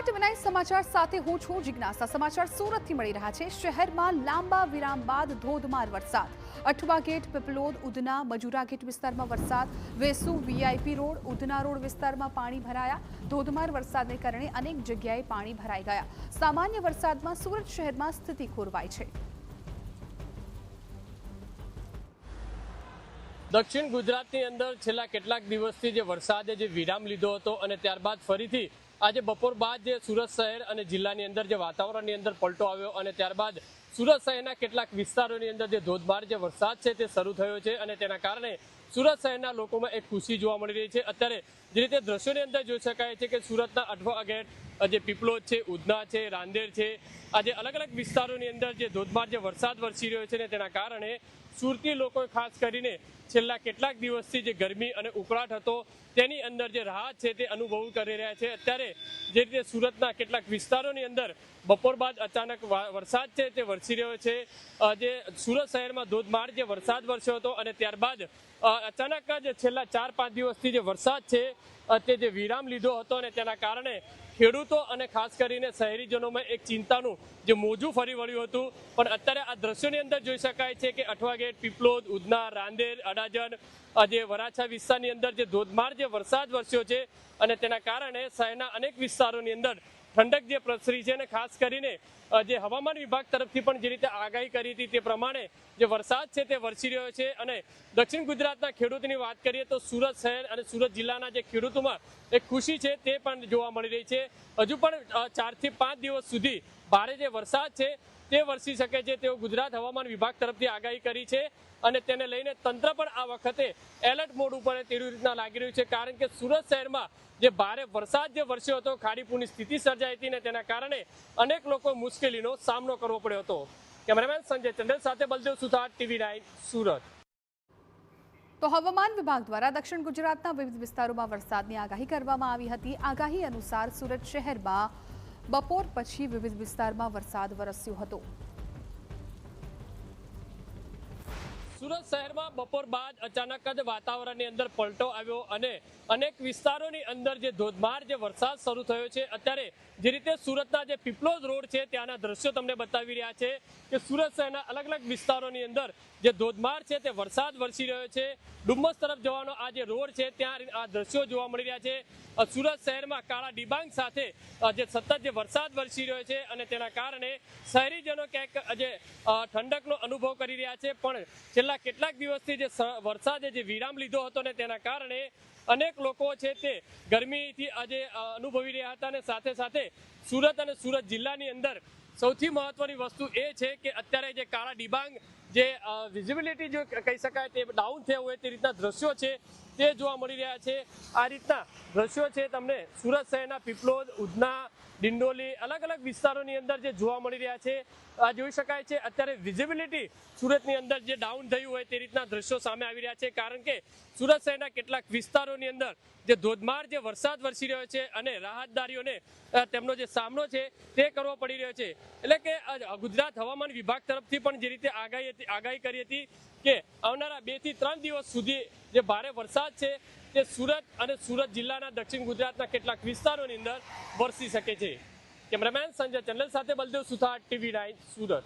Surat TV સમાચાર સાથે હું છું જિજ્ઞાસા। સમાચાર સુરતથી મળી રહ્યા છે। શહેરમાં લાંબા વિરામ બાદ ધોધમાર વરસાદ। અઠવા ગેટ, પીપલોદ, ઉધના, મજુરા ગેટ વિસ્તારમાં વરસાદ। Vesu, VIP road, Udhna road વિસ્તારમાં પાણી ભરાયા। ધોધમાર વરસાદને કારણે અનેક જગ્યાએ પાણી ભરાઈ ગયા। સામાન્ય વરસાદમાં સુરત શહેરમાં સ્થિતિ ખોરવાઈ છે। દક્ષિણ ગુજરાતની અંદર છેલ્લા કેટલાક દિવસથી જે વરસાદે જે વિરામ લીધો હતો અને ત્યારબાદ ફરીથી આજે બપોર બાદ જે સુરત શહેર અને જિલ્લાની અંદર જે વાતાવરણની અંદર પલટો આવ્યો અને ત્યારબાદ સુરત શહેરના કેટલાક વિસ્તારોની અંદર જે ધોધમાર જે વરસાદ છે તે શરૂ થયો છે અને તેના કારણે સુરત શહેરના લોકોમાં એક ખુશી જોવા મળી રહી છે। અત્યારે જે રીતે દ્રશ્યોની અંદર જોઈ શકાય છે કે સુરતના અઠવા ગેટ, જે પીપલોદ છે, ઉધના છે, રાંદેર છે, આજે અલગ અલગ વિસ્તારોની અંદર જે ધોધમાર જે વરસાદ વરસી રહ્યો છે ને તેના કારણે સુરતી લોકો ખાસ કરીને છેલ્લા કેટલાક દિવસથી જે ગરમી અને ઉકળાટ હતો તેની અંદર જે રાહત છે તે અનુભવ કરી રહ્યા છે। અત્યારે જે રીતે સુરતના કેટલાક વિસ્તારોની અંદર બપોર બાદ અચાનક વરસાદ છે તે વરસી રહ્યો છે। જે સુરત શહેરમાં ધોધમાર જે વરસાદ વરસ્યો હતો અને ત્યારબાદ અચાનક જ છેલ્લા 4-5 દિવસથી જે વરસાદ છે તે જે વિરામ લીધો હતો અને તેના કારણે ખેડૂતો અને ખાસ કરીને શહેરીજનોમાં એક ચિંતાનું જે મોજું ફરી વળ્યું હતું। પણ અત્યારે આ દ્રશ્યોની અંદર જોઈ શકાય છે કે અઠવા ગેટ, પીપલોદ, ઉધના, રાંદેર, અડાજણ, જે વરાછા વિસ્તારની અંદર જે ધોધમાર જે વરસાદ વરસ્યો છે અને તેના કારણે શહેરના અનેક વિસ્તારોની અંદર ઠંડક જે પ્રસરી છે અને ખાસ કરીને જે હવામાન વિભાગ તરફથી પણ જે રીતે આગાહી કરી હતી તે પ્રમાણે જે વરસાદ છે તે વરસી રહ્યો છે। અને દક્ષિણ ગુજરાતના ખેડૂતોની વાત કરીએ તો સુરત શહેર અને સુરત જિલ્લાના જે ખેડૂતોમાં એક ખુશી છે તે પણ જોવા મળી રહી છે। હજુ પણ 4 થી 5 દિવસ સુધી ભારે જે વરસાદ છે તે વરસી શકે છે તેવું ગુજરાત હવામાન વિભાગ તરફથી આગાહી કરી છે અને તેને લઈને તંત્ર પણ આ વખતે એલર્ટ મોડ ઉપર તેવી રીતના લાગી રહ્યું છે। કારણ કે સુરત શહેરમાં જે ભારે વરસાદ જે વરસ્યો હતો, ખાડીપૂરની સ્થિતિ સર્જાઈ હતી ને તેના કારણે અનેક લોકો મુશ્કેલીનો સામનો કરવો પડ્યો હતો। કેમેરામેન સંજય ચંડેલ સાથે બલદેવ સુથાર, TV9 સુરત। તો હવામાન વિભાગ દ્વારા દક્ષિણ ગુજરાતના વિવિધ વિસ્તારોમાં વરસાદની આગાહી કરવામાં આવી હતી। આગાહી અનુસાર સુરત શહેરમાં બપોર પછી વિવિધ વિસ્તારમાં વરસાદ વરસ્યો હતો। સુરત શહેરમાં બપોર બાદ અચાનક જ વાતાવરણની અંદર પલટો આવ્યો અને અનેક વિસ્તારોની અંદર જે ધોધમાર જે વરસાદ શરૂ થયો છે। અત્યારે જે રીતે સુરતના જે પીપલોદ રોડ છે ત્યાંના દ્રશ્યો તમને બતાવી રહ્યા છે કે સુરત શહેરના અલગ અલગ વિસ્તારોની અંદર જે ધોધમાર છે તે વરસાદ વરસી રહ્યો છે। ડુમ્મસ તરફ જવાનો આ જે રોડ છે ત્યાં આ દ્રશ્યો જોવા મળી રહ્યા છે। સુરત શહેરમાં કાળા ડિબાંગ સાથે જે સતત જે વરસાદ વરસી રહ્યો છે અને તેના કારણે શહેરીજનો ક્યાંક જે ઠંડકનો અનુભવ કરી રહ્યા છે। પણ છેલ્લા કેટલાક દિવસથી જે વરસાદે જે વિરામ લીધો હતો ને તેના કારણે અનેક લોકો છે તે ગરમીથી આજે અનુભવી રહ્યા હતા અને સાથે સાથે સુરત અને સુરત જિલ્લાની અંદર સૌથી મહત્વની વસ્તુ એ છે કે અત્યારે જે કાળા ડિબાંગ જે વિઝિબિલિટી જો કહી શકાય તે ડાઉન થયા હોય તે રીતના દ્રશ્યો છે તે જોવા મળી રહ્યા છે। આ રીતના દ્રશ્યો છે તમને સુરત શહેરના પીપલોદ, ઉધના, ડિંડોલી, અલગ અલગ વિસ્તારોની અંદર જે જોવા મળી રહ્યા છે। આ જોઈ શકાય છે અત્યારે વિઝિબિલિટી સુરતની અંદર જે ડાઉન થયું હોય તે રીતના દ્રશ્યો સામે આવી રહ્યા છે। કારણ કે સુરત શહેરના કેટલાક વિસ્તારોની અંદર જે ધોધમાર જે વરસાદ વરસી રહ્યો છે અને રાહતદારીઓને તેમનો જે સામનો છે તે કરવો પડી રહ્યો છે। એટલે કે ગુજરાત હવામાન વિભાગ તરફથી પણ જે રીતે આગાહી કરી હતી કે આવનારા 2 થી 3 દિવસ સુધી જે ભારે વરસાદ છે તે સુરત અને સુરત જિલ્લાના દક્ષિણ ગુજરાતના કેટલાક વિસ્તારોની અંદર વરસી શકે છે। કેમેરામેન સંજય ચંડેલ સાથે બલદેવ સુથાર, TV9 સુરત।